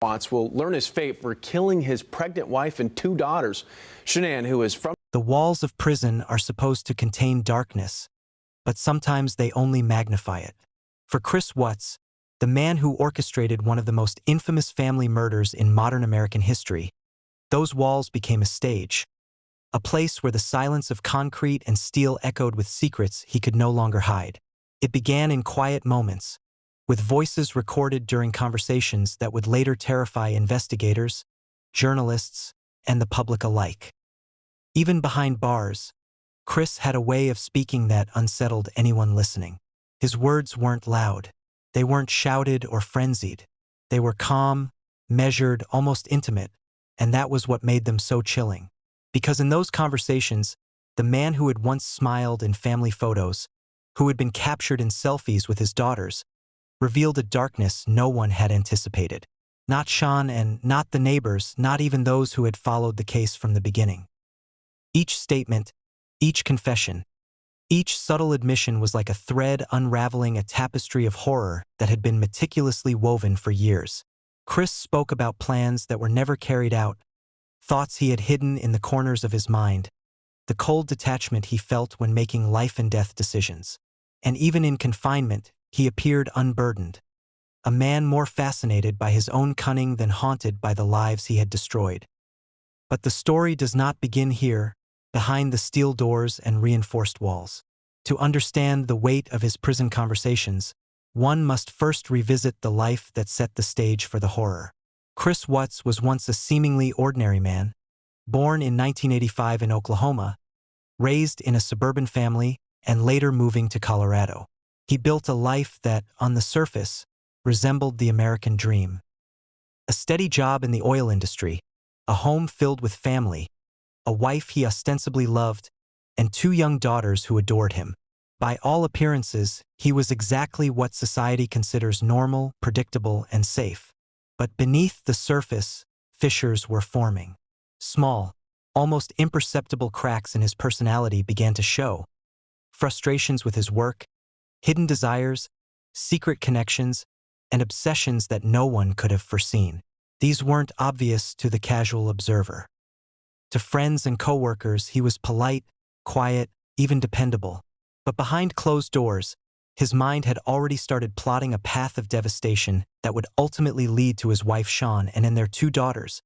Watts will learn his fate for killing his pregnant wife and two daughters. Shanann, who is from... The walls of prison are supposed to contain darkness, but sometimes they only magnify it. For Chris Watts, the man who orchestrated one of the most infamous family murders in modern American history, those walls became a stage, a place where the silence of concrete and steel echoed with secrets he could no longer hide. It began in quiet moments, with voices recorded during conversations that would later terrify investigators, journalists, and the public alike. Even behind bars, Chris had a way of speaking that unsettled anyone listening. His words weren't loud. They weren't shouted or frenzied. They were calm, measured, almost intimate, and that was what made them so chilling. Because in those conversations, the man who had once smiled in family photos, who had been captured in selfies with his daughters, revealed a darkness no one had anticipated. Not Sean and not the neighbors, not even those who had followed the case from the beginning. Each statement, each confession, each subtle admission was like a thread unraveling a tapestry of horror that had been meticulously woven for years. Chris spoke about plans that were never carried out, thoughts he had hidden in the corners of his mind, the cold detachment he felt when making life-and-death decisions. And even in confinement, he appeared unburdened, a man more fascinated by his own cunning than haunted by the lives he had destroyed. But the story does not begin here, behind the steel doors and reinforced walls. To understand the weight of his prison conversations, one must first revisit the life that set the stage for the horror. Chris Watts was once a seemingly ordinary man, born in 1985 in Oklahoma, raised in a suburban family, and later moving to Colorado. He built a life that, on the surface, resembled the American dream. A steady job in the oil industry, a home filled with family, a wife he ostensibly loved, and two young daughters who adored him. By all appearances, he was exactly what society considers normal, predictable, and safe. But beneath the surface, fissures were forming. Small, almost imperceptible cracks in his personality began to show. Frustrations with his work, hidden desires, secret connections, and obsessions that no one could have foreseen. These weren't obvious to the casual observer. To friends and coworkers, he was polite, quiet, even dependable. But behind closed doors, his mind had already started plotting a path of devastation that would ultimately lead to his wife Shawn and their two daughters,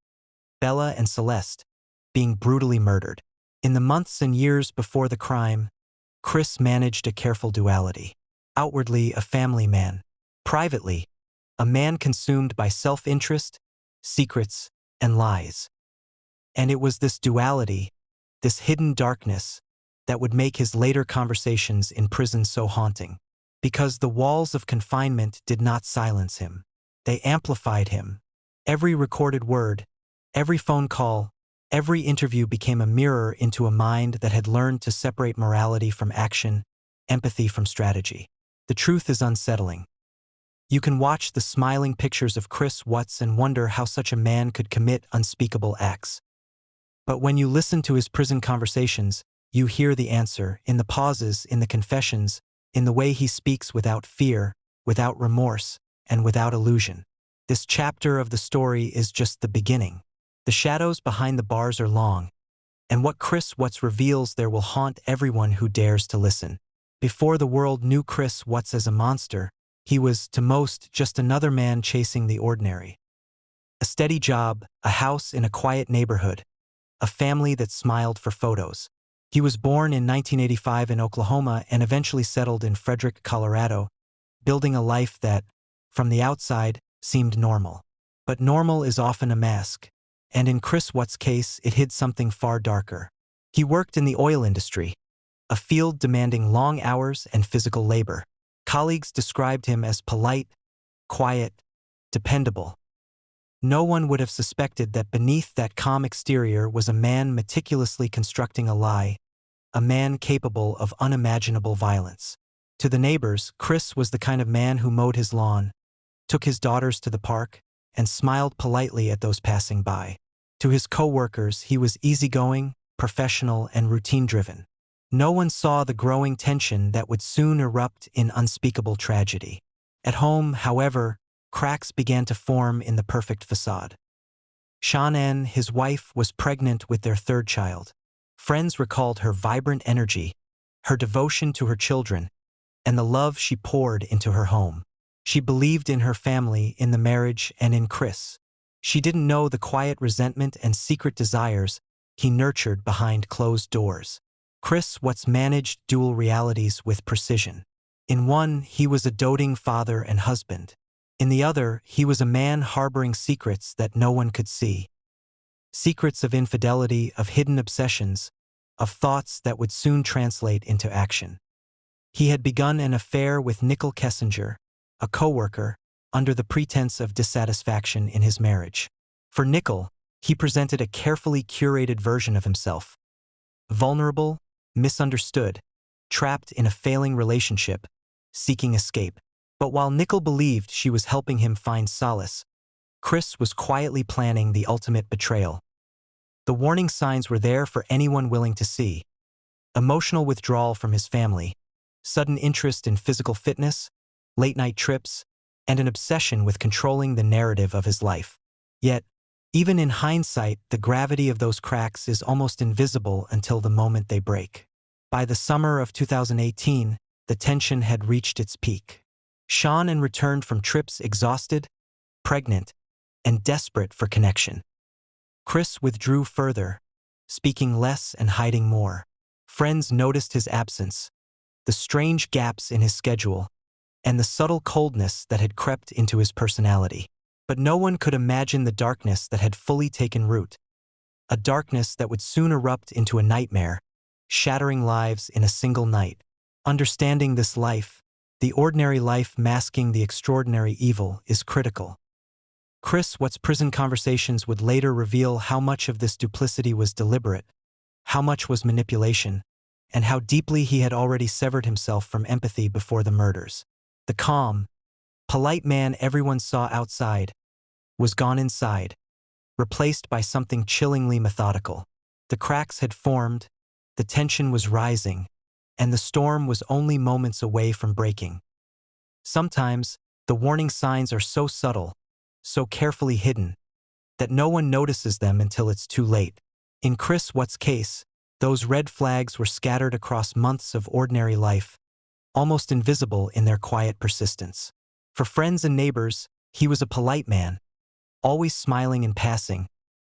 Bella and Celeste, being brutally murdered. In the months and years before the crime, Chris managed a careful duality. Outwardly, a family man. Privately, a man consumed by self-interest, secrets, and lies. And it was this duality, this hidden darkness, that would make his later conversations in prison so haunting. Because the walls of confinement did not silence him. They amplified him. Every recorded word, every phone call, every interview became a mirror into a mind that had learned to separate morality from action, empathy from strategy. The truth is unsettling. You can watch the smiling pictures of Chris Watts and wonder how such a man could commit unspeakable acts. But when you listen to his prison conversations, you hear the answer, in the pauses, in the confessions, in the way he speaks without fear, without remorse, and without illusion. This chapter of the story is just the beginning. The shadows behind the bars are long, and what Chris Watts reveals there will haunt everyone who dares to listen. Before the world knew Chris Watts as a monster, he was, to most, just another man chasing the ordinary. A steady job, a house in a quiet neighborhood, a family that smiled for photos. He was born in 1985 in Oklahoma and eventually settled in Frederick, Colorado, building a life that, from the outside, seemed normal. But normal is often a mask, and in Chris Watts' case, it hid something far darker. He worked in the oil industry, a field demanding long hours and physical labor. Colleagues described him as polite, quiet, dependable. No one would have suspected that beneath that calm exterior was a man meticulously constructing a lie, a man capable of unimaginable violence. To the neighbors, Chris was the kind of man who mowed his lawn, took his daughters to the park, and smiled politely at those passing by. To his co-workers, he was easygoing, professional, and routine-driven. No one saw the growing tension that would soon erupt in unspeakable tragedy. At home, however, cracks began to form in the perfect facade. Shannon, his wife, was pregnant with their third child. Friends recalled her vibrant energy, her devotion to her children, and the love she poured into her home. She believed in her family, in the marriage, and in Chris. She didn't know the quiet resentment and secret desires he nurtured behind closed doors. Chris Watts managed dual realities with precision. In one, he was a doting father and husband. In the other, he was a man harboring secrets that no one could see. Secrets of infidelity, of hidden obsessions, of thoughts that would soon translate into action. He had begun an affair with Nicole Kessinger, a co-worker, under the pretense of dissatisfaction in his marriage. For Nicole, he presented a carefully curated version of himself. Vulnerable, misunderstood, trapped in a failing relationship, seeking escape. But while Nicole believed she was helping him find solace, Chris was quietly planning the ultimate betrayal. The warning signs were there for anyone willing to see. Emotional withdrawal from his family, sudden interest in physical fitness, late-night trips, and an obsession with controlling the narrative of his life. Yet, even in hindsight, the gravity of those cracks is almost invisible until the moment they break. By the summer of 2018, the tension had reached its peak. Shannon returned from trips exhausted, pregnant, and desperate for connection. Chris withdrew further, speaking less and hiding more. Friends noticed his absence, the strange gaps in his schedule, and the subtle coldness that had crept into his personality. But no one could imagine the darkness that had fully taken root. A darkness that would soon erupt into a nightmare, shattering lives in a single night. Understanding this life, the ordinary life masking the extraordinary evil, is critical. Chris Watts' prison conversations would later reveal how much of this duplicity was deliberate, how much was manipulation, and how deeply he had already severed himself from empathy before the murders. The calm, polite man everyone saw outside was gone inside, replaced by something chillingly methodical. The cracks had formed, the tension was rising, and the storm was only moments away from breaking. Sometimes, the warning signs are so subtle, so carefully hidden, that no one notices them until it's too late. In Chris Watts' case, those red flags were scattered across months of ordinary life, almost invisible in their quiet persistence. For friends and neighbors, he was a polite man, always smiling in passing,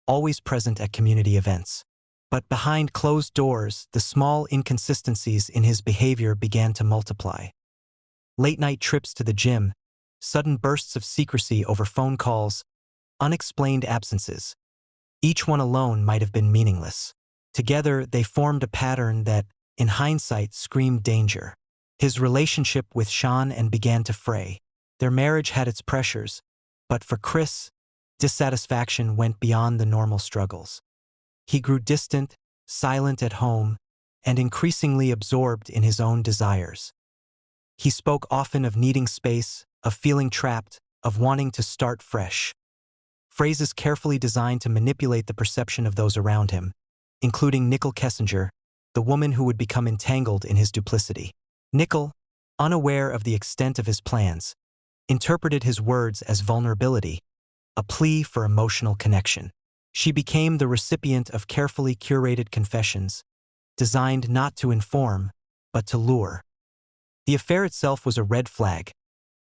always present at community events. But behind closed doors, the small inconsistencies in his behavior began to multiply. Late-night trips to the gym, sudden bursts of secrecy over phone calls, unexplained absences. Each one alone might have been meaningless. Together, they formed a pattern that, in hindsight, screamed danger. His relationship with Shannon began to fray. Their marriage had its pressures, but for Chris, dissatisfaction went beyond the normal struggles. He grew distant, silent at home, and increasingly absorbed in his own desires. He spoke often of needing space, of feeling trapped, of wanting to start fresh. Phrases carefully designed to manipulate the perception of those around him, including Nicole Kessinger, the woman who would become entangled in his duplicity. Nicole, unaware of the extent of his plans, interpreted his words as vulnerability, a plea for emotional connection. She became the recipient of carefully curated confessions, designed not to inform, but to lure. The affair itself was a red flag,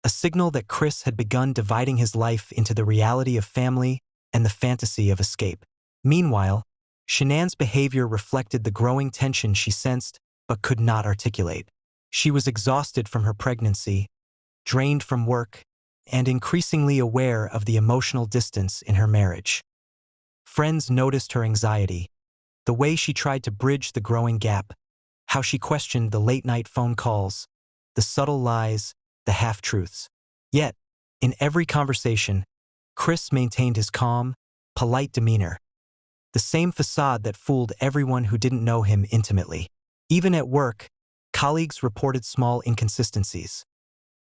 a signal that Chris had begun dividing his life into the reality of family and the fantasy of escape. Meanwhile, Shannon's behavior reflected the growing tension she sensed but could not articulate. She was exhausted from her pregnancy, drained from work, and increasingly aware of the emotional distance in her marriage. Friends noticed her anxiety, the way she tried to bridge the growing gap, how she questioned the late-night phone calls, the subtle lies, the half-truths. Yet, in every conversation, Chris maintained his calm, polite demeanor, the same facade that fooled everyone who didn't know him intimately. Even at work, colleagues reported small inconsistencies.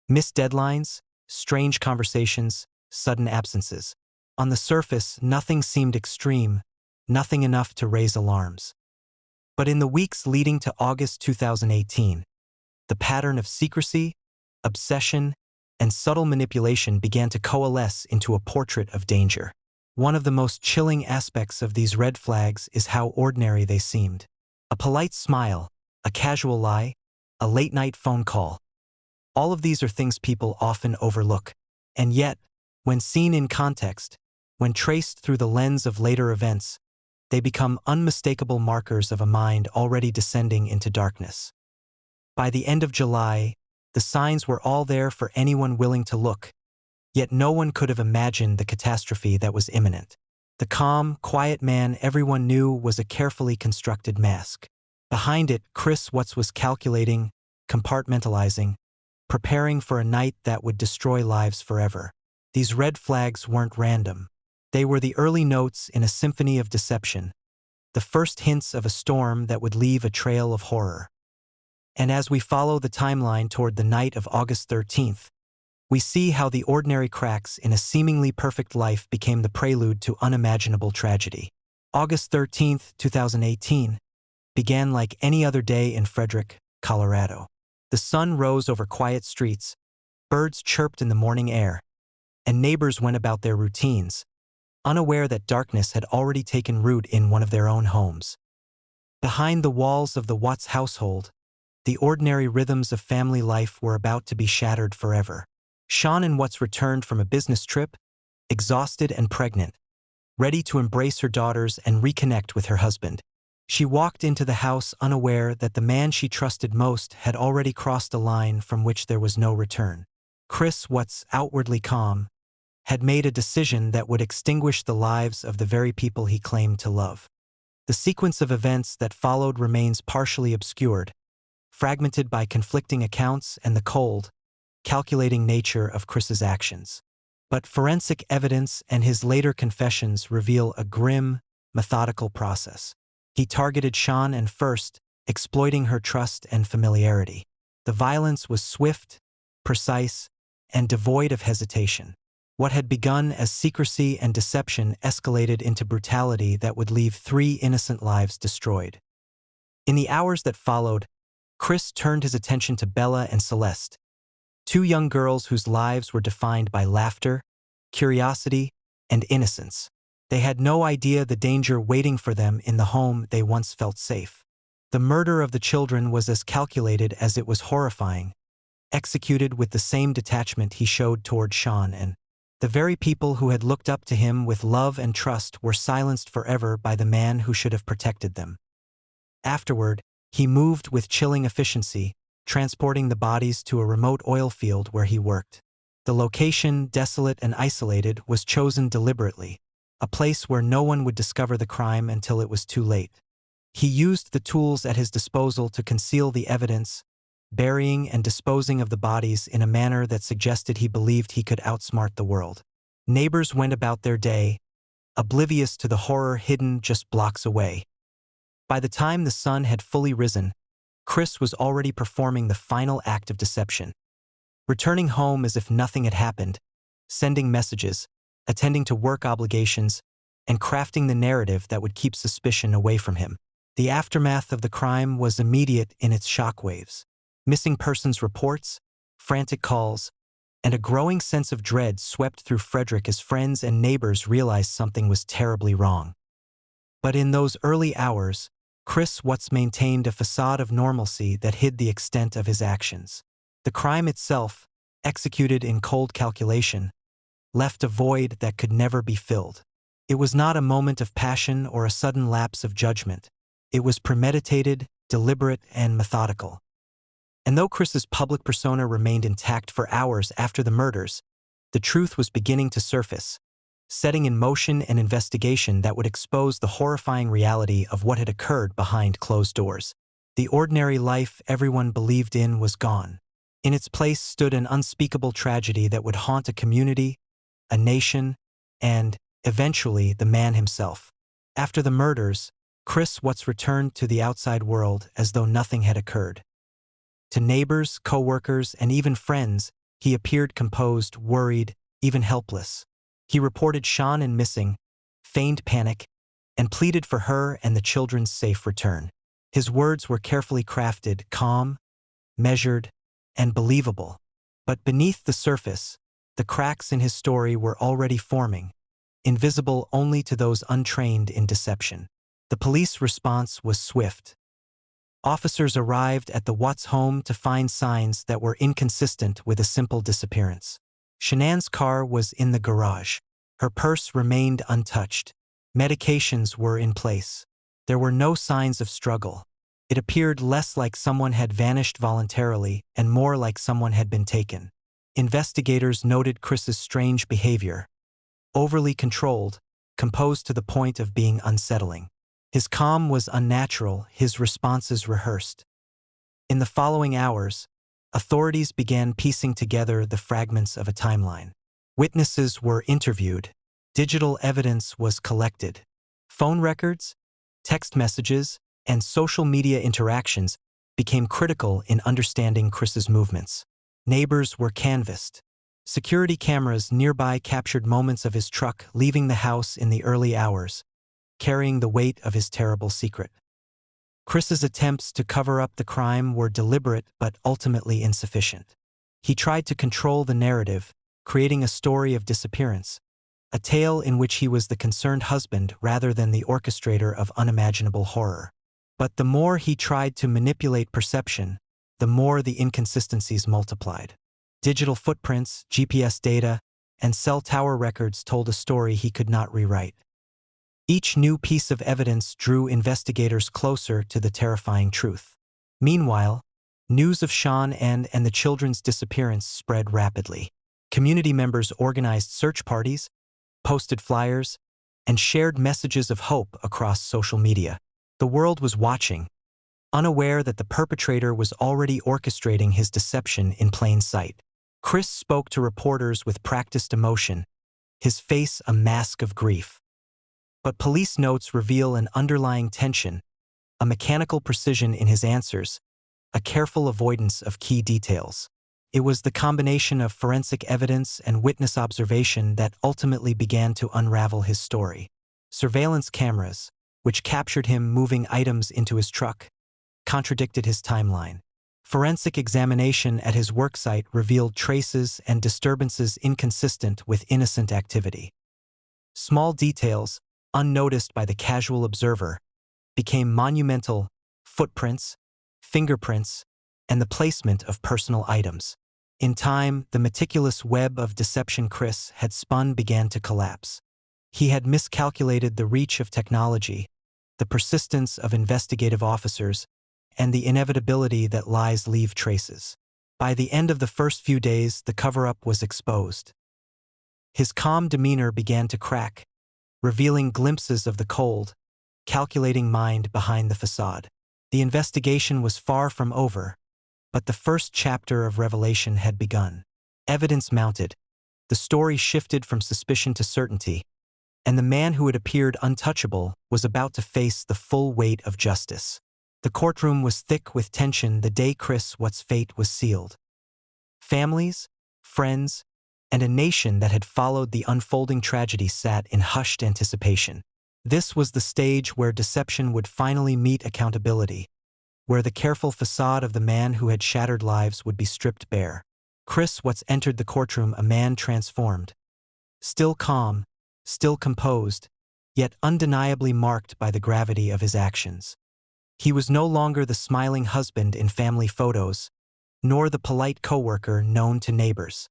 Missed deadlines, strange conversations, sudden absences. On the surface, nothing seemed extreme, nothing enough to raise alarms. But in the weeks leading to August 2018, the pattern of secrecy, obsession, and subtle manipulation began to coalesce into a portrait of danger. One of the most chilling aspects of these red flags is how ordinary they seemed. A polite smile, a casual lie, a late-night phone call. All of these are things people often overlook. And yet, when seen in context, when traced through the lens of later events, they become unmistakable markers of a mind already descending into darkness. By the end of July, the signs were all there for anyone willing to look, yet no one could have imagined the catastrophe that was imminent. The calm, quiet man everyone knew was a carefully constructed mask. Behind it, Chris Watts was calculating, compartmentalizing, preparing for a night that would destroy lives forever. These red flags weren't random. They were the early notes in a symphony of deception, the first hints of a storm that would leave a trail of horror. And as we follow the timeline toward the night of August 13th, we see how the ordinary cracks in a seemingly perfect life became the prelude to unimaginable tragedy. August 13th, 2018, began like any other day in Frederick, Colorado. The sun rose over quiet streets, birds chirped in the morning air, and neighbors went about their routines, unaware that darkness had already taken root in one of their own homes. Behind the walls of the Watts household, the ordinary rhythms of family life were about to be shattered forever. Shawn and Watts returned from a business trip, exhausted and pregnant, ready to embrace her daughters and reconnect with her husband. She walked into the house unaware that the man she trusted most had already crossed a line from which there was no return. Chris Watts, outwardly calm, had made a decision that would extinguish the lives of the very people he claimed to love. The sequence of events that followed remains partially obscured, fragmented by conflicting accounts and the cold, calculating nature of Chris's actions. But forensic evidence and his later confessions reveal a grim, methodical process. He targeted Shawn and first, exploiting her trust and familiarity. The violence was swift, precise, and devoid of hesitation. What had begun as secrecy and deception escalated into brutality that would leave 3 innocent lives destroyed. In the hours that followed, Chris turned his attention to Bella and Celeste, 2 young girls whose lives were defined by laughter, curiosity, and innocence. They had no idea the danger waiting for them in the home they once felt safe. The murder of the children was as calculated as it was horrifying, executed with the same detachment he showed toward Shawn, and the very people who had looked up to him with love and trust were silenced forever by the man who should have protected them. Afterward, he moved with chilling efficiency, transporting the bodies to a remote oil field where he worked. The location, desolate and isolated, was chosen deliberately, a place where no one would discover the crime until it was too late. He used the tools at his disposal to conceal the evidence, burying and disposing of the bodies in a manner that suggested he believed he could outsmart the world. Neighbors went about their day, oblivious to the horror hidden just blocks away. By the time the sun had fully risen, Chris was already performing the final act of deception. Returning home as if nothing had happened, sending messages, attending to work obligations, and crafting the narrative that would keep suspicion away from him. The aftermath of the crime was immediate in its shockwaves. Missing persons reports, frantic calls, and a growing sense of dread swept through Frederick as friends and neighbors realized something was terribly wrong. But in those early hours, Chris Watts maintained a facade of normalcy that hid the extent of his actions. The crime itself, executed in cold calculation, left a void that could never be filled. It was not a moment of passion or a sudden lapse of judgment. It was premeditated, deliberate, and methodical. And though Chris's public persona remained intact for hours after the murders, the truth was beginning to surface, setting in motion an investigation that would expose the horrifying reality of what had occurred behind closed doors. The ordinary life everyone believed in was gone. In its place stood an unspeakable tragedy that would haunt a community, a nation, and, eventually, the man himself. After the murders, Chris Watts returned to the outside world as though nothing had occurred. To neighbors, co-workers, and even friends, he appeared composed, worried, even helpless. He reported Shawn and missing, feigned panic, and pleaded for her and the children's safe return. His words were carefully crafted, calm, measured, and believable. But beneath the surface, the cracks in his story were already forming, invisible only to those untrained in deception. The police response was swift. Officers arrived at the Watts home to find signs that were inconsistent with a simple disappearance. Shanann's car was in the garage. Her purse remained untouched. Medications were in place. There were no signs of struggle. It appeared less like someone had vanished voluntarily and more like someone had been taken. Investigators noted Chris's strange behavior. Overly controlled, composed to the point of being unsettling. His calm was unnatural, his responses rehearsed. In the following hours, authorities began piecing together the fragments of a timeline. Witnesses were interviewed. Digital evidence was collected. Phone records, text messages, and social media interactions became critical in understanding Chris's movements. Neighbors were canvassed. Security cameras nearby captured moments of his truck leaving the house in the early hours, carrying the weight of his terrible secret. Chris's attempts to cover up the crime were deliberate but ultimately insufficient. He tried to control the narrative, creating a story of disappearance, a tale in which he was the concerned husband rather than the orchestrator of unimaginable horror. But the more he tried to manipulate perception, the more the inconsistencies multiplied. Digital footprints, GPS data, and cell tower records told a story he could not rewrite. Each new piece of evidence drew investigators closer to the terrifying truth. Meanwhile, news of Sean and the children's disappearance spread rapidly. Community members organized search parties, posted flyers, and shared messages of hope across social media. The world was watching, unaware that the perpetrator was already orchestrating his deception in plain sight. Chris spoke to reporters with practiced emotion, his face a mask of grief. But police notes reveal an underlying tension, a mechanical precision in his answers, a careful avoidance of key details. It was the combination of forensic evidence and witness observation that ultimately began to unravel his story. Surveillance cameras, which captured him moving items into his truck, contradicted his timeline. Forensic examination at his worksite revealed traces and disturbances inconsistent with innocent activity. Small details, unnoticed by the casual observer, became monumental: footprints, fingerprints, and the placement of personal items. In time, the meticulous web of deception Chris had spun began to collapse. He had miscalculated the reach of technology, the persistence of investigative officers, and the inevitability that lies leave traces. By the end of the first few days, the cover-up was exposed. His calm demeanor began to crack, revealing glimpses of the cold, calculating mind behind the facade. The investigation was far from over, but the first chapter of revelation had begun. Evidence mounted, the story shifted from suspicion to certainty, and the man who had appeared untouchable was about to face the full weight of justice. The courtroom was thick with tension the day Chris Watts' fate was sealed. Families, friends, and a nation that had followed the unfolding tragedy sat in hushed anticipation. This was the stage where deception would finally meet accountability, where the careful facade of the man who had shattered lives would be stripped bare. Chris Watts entered the courtroom a man transformed. Still calm, still composed, yet undeniably marked by the gravity of his actions. He was no longer the smiling husband in family photos, nor the polite coworker known to neighbors.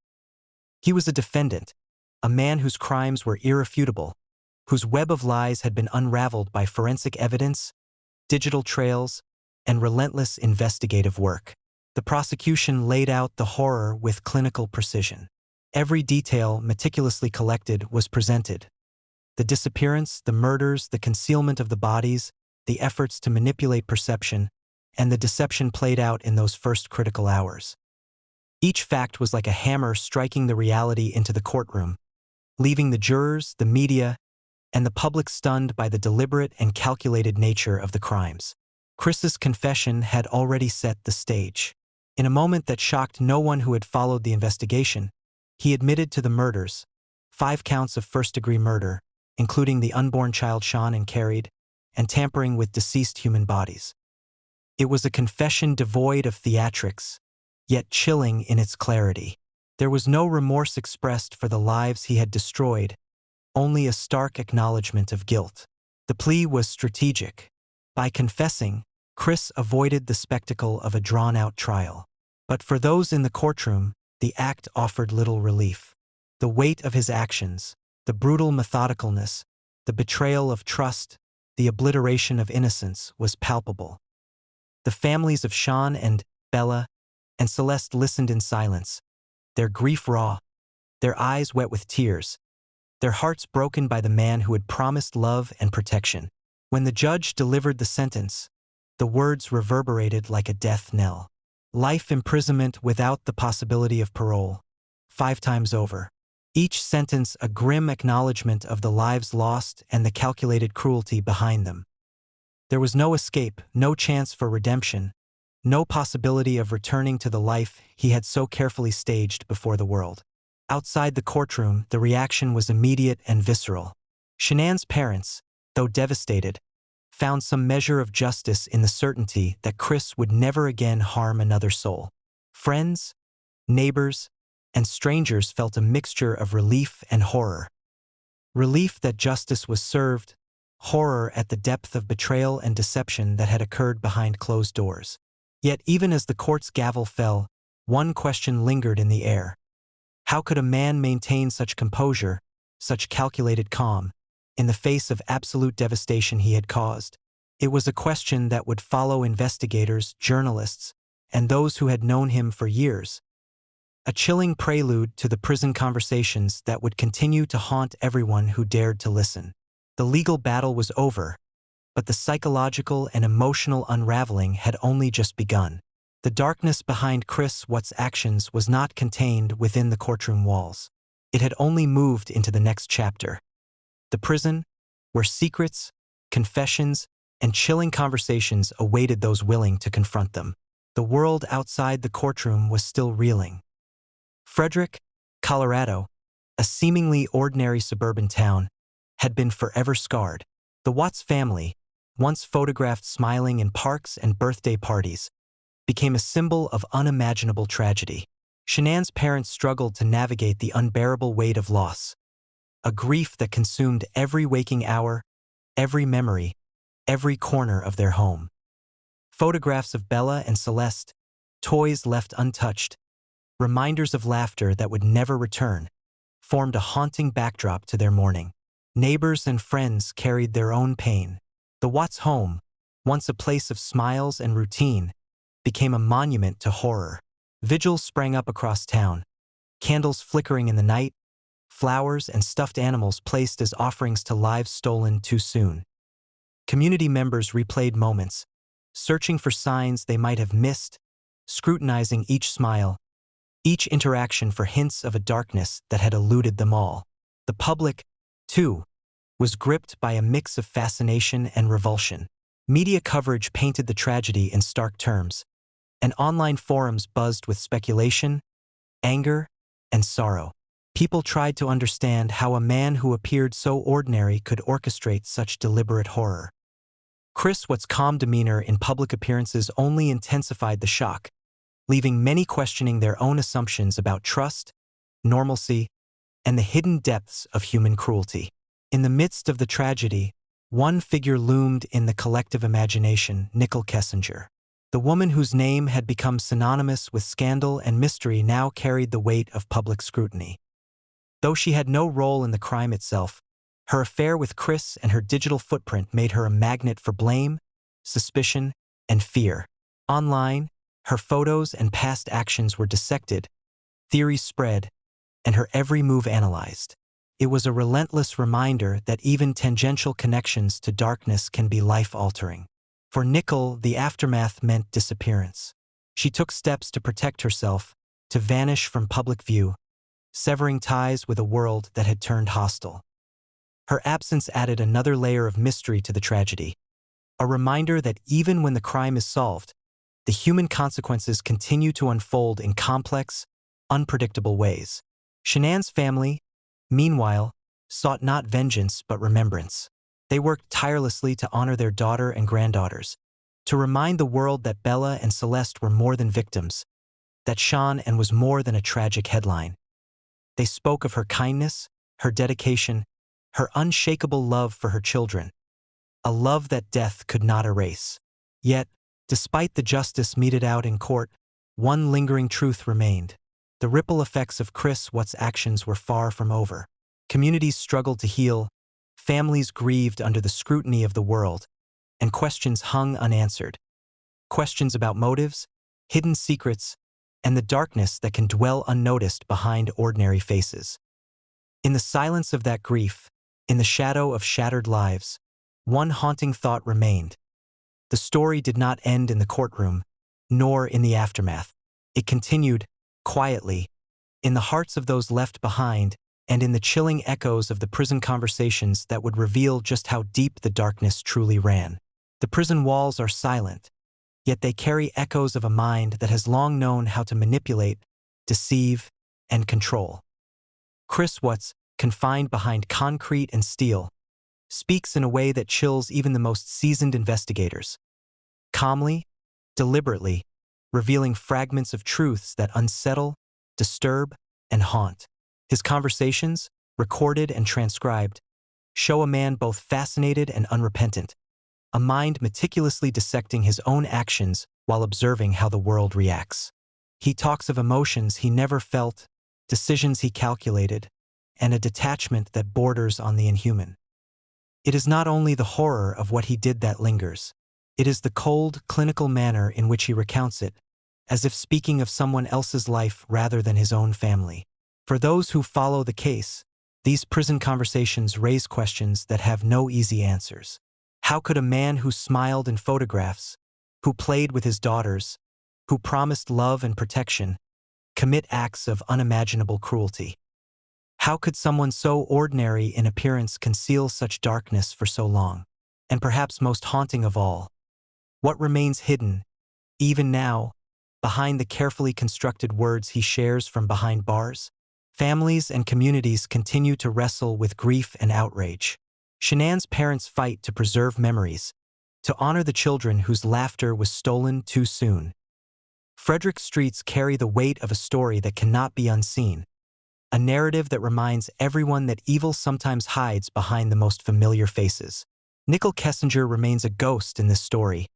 He was a defendant, a man whose crimes were irrefutable, whose web of lies had been unraveled by forensic evidence, digital trails, and relentless investigative work. The prosecution laid out the horror with clinical precision. Every detail, meticulously collected, was presented. The disappearance, the murders, the concealment of the bodies, the efforts to manipulate perception, and the deception played out in those first critical hours. Each fact was like a hammer striking the reality into the courtroom, leaving the jurors, the media, and the public stunned by the deliberate and calculated nature of the crimes. Chris's confession had already set the stage. In a moment that shocked no one who had followed the investigation, he admitted to the murders, 5 counts of first-degree murder, including the unborn child Sean and carried, and tampering with deceased human bodies. It was a confession devoid of theatrics, yet chilling in its clarity. There was no remorse expressed for the lives he had destroyed, only a stark acknowledgement of guilt. The plea was strategic. By confessing, Chris avoided the spectacle of a drawn-out trial. But for those in the courtroom, the act offered little relief. The weight of his actions, the brutal methodicalness, the betrayal of trust, the obliteration of innocence was palpable. The families of Sean and Bella and Celeste listened in silence, their grief raw, their eyes wet with tears, their hearts broken by the man who had promised love and protection. When the judge delivered the sentence, the words reverberated like a death knell. Life imprisonment without the possibility of parole, 5 times over. Each sentence a grim acknowledgement of the lives lost and the calculated cruelty behind them. There was no escape, no chance for redemption, no possibility of returning to the life he had so carefully staged before the world. Outside the courtroom, the reaction was immediate and visceral. Shanann's parents, though devastated, found some measure of justice in the certainty that Chris would never again harm another soul. Friends, neighbors, and strangers felt a mixture of relief and horror. Relief that justice was served, horror at the depth of betrayal and deception that had occurred behind closed doors. Yet even as the court's gavel fell, one question lingered in the air. How could a man maintain such composure, such calculated calm, in the face of absolute devastation he had caused? It was a question that would follow investigators, journalists, and those who had known him for years. A chilling prelude to the prison conversations that would continue to haunt everyone who dared to listen. The legal battle was over, but the psychological and emotional unraveling had only just begun. The darkness behind Chris Watts' actions was not contained within the courtroom walls. It had only moved into the next chapter. The prison, where secrets, confessions, and chilling conversations awaited those willing to confront them. The world outside the courtroom was still reeling. Frederick, Colorado, a seemingly ordinary suburban town, had been forever scarred. The Watts family, once photographed smiling in parks and birthday parties, became a symbol of unimaginable tragedy. Shanann's parents struggled to navigate the unbearable weight of loss, a grief that consumed every waking hour, every memory, every corner of their home. Photographs of Bella and Celeste, toys left untouched, reminders of laughter that would never return, formed a haunting backdrop to their mourning. Neighbors and friends carried their own pain. The Watts home, once a place of smiles and routine, became a monument to horror. Vigils sprang up across town, candles flickering in the night, flowers and stuffed animals placed as offerings to lives stolen too soon. Community members replayed moments, searching for signs they might have missed, scrutinizing each smile, each interaction for hints of a darkness that had eluded them all. The public, too, was gripped by a mix of fascination and revulsion. Media coverage painted the tragedy in stark terms, and online forums buzzed with speculation, anger, and sorrow. People tried to understand how a man who appeared so ordinary could orchestrate such deliberate horror. Chris Watts' calm demeanor in public appearances only intensified the shock, leaving many questioning their own assumptions about trust, normalcy, and the hidden depths of human cruelty. In the midst of the tragedy, one figure loomed in the collective imagination: Nicole Kessinger. The woman whose name had become synonymous with scandal and mystery now carried the weight of public scrutiny. Though she had no role in the crime itself, her affair with Chris and her digital footprint made her a magnet for blame, suspicion, and fear. Online, her photos and past actions were dissected, theories spread, and her every move analyzed. It was a relentless reminder that even tangential connections to darkness can be life-altering. For Nicole, the aftermath meant disappearance. She took steps to protect herself, to vanish from public view, severing ties with a world that had turned hostile. Her absence added another layer of mystery to the tragedy, a reminder that even when the crime is solved, the human consequences continue to unfold in complex, unpredictable ways. Shanann's family, meanwhile, sought not vengeance but remembrance. They worked tirelessly to honor their daughter and granddaughters, to remind the world that Bella and Celeste were more than victims. that shone and was more than a tragic headline. They spoke of her kindness, her dedication, her unshakable love for her children, a love that death could not erase. Yet, despite the justice meted out in court, one lingering truth remained. The ripple effects of Chris Watts' actions were far from over. Communities struggled to heal, families grieved under the scrutiny of the world, and questions hung unanswered. Questions about motives, hidden secrets, and the darkness that can dwell unnoticed behind ordinary faces. In the silence of that grief, in the shadow of shattered lives, one haunting thought remained. The story did not end in the courtroom, nor in the aftermath. It continued, quietly, in the hearts of those left behind and in the chilling echoes of the prison conversations that would reveal just how deep the darkness truly ran. The prison walls are silent, yet they carry echoes of a mind that has long known how to manipulate, deceive, and control. Chris Watts, confined behind concrete and steel, speaks in a way that chills even the most seasoned investigators. Calmly, deliberately, revealing fragments of truths that unsettle, disturb, and haunt. His conversations, recorded and transcribed, show a man both fascinated and unrepentant, a mind meticulously dissecting his own actions while observing how the world reacts. He talks of emotions he never felt, decisions he calculated, and a detachment that borders on the inhuman. It is not only the horror of what he did that lingers. It is the cold, clinical manner in which he recounts it, as if speaking of someone else's life rather than his own family. For those who follow the case, these prison conversations raise questions that have no easy answers. How could a man who smiled in photographs, who played with his daughters, who promised love and protection, commit acts of unimaginable cruelty? How could someone so ordinary in appearance conceal such darkness for so long? And perhaps most haunting of all, what remains hidden, even now, behind the carefully constructed words he shares from behind bars? Families and communities continue to wrestle with grief and outrage. Shanann's parents fight to preserve memories, to honor the children whose laughter was stolen too soon. Frederick's streets carry the weight of a story that cannot be unseen, a narrative that reminds everyone that evil sometimes hides behind the most familiar faces. Nicole Kessinger remains a ghost in this story,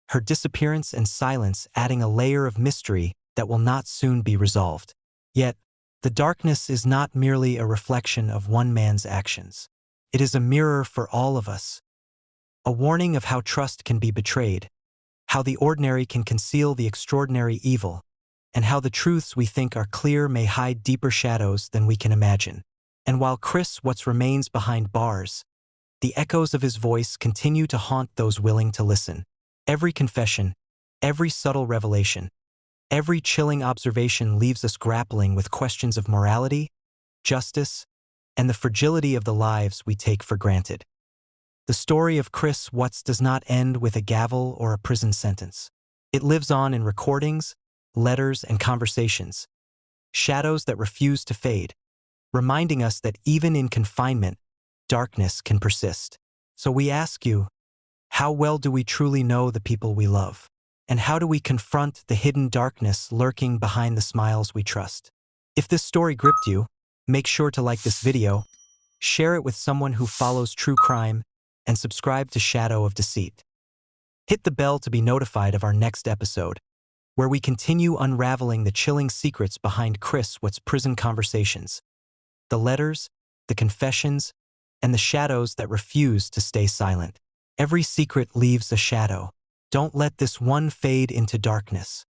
her disappearance and silence adding a layer of mystery that will not soon be resolved. Yet, the darkness is not merely a reflection of one man's actions. It is a mirror for all of us, a warning of how trust can be betrayed, how the ordinary can conceal the extraordinary evil, and how the truths we think are clear may hide deeper shadows than we can imagine. And while Chris Watts remains behind bars, the echoes of his voice continue to haunt those willing to listen. Every confession, every subtle revelation, every chilling observation leaves us grappling with questions of morality, justice, and the fragility of the lives we take for granted. The story of Chris Watts does not end with a gavel or a prison sentence. It lives on in recordings, letters, and conversations, shadows that refuse to fade, reminding us that even in confinement, darkness can persist. So we ask you, how well do we truly know the people we love? And how do we confront the hidden darkness lurking behind the smiles we trust? If this story gripped you, make sure to like this video, share it with someone who follows true crime, and subscribe to Shadow of Deceit. Hit the bell to be notified of our next episode, where we continue unraveling the chilling secrets behind Chris Watts' prison conversations, the letters, the confessions, and the shadows that refuse to stay silent. Every secret leaves a shadow. Don't let this one fade into darkness.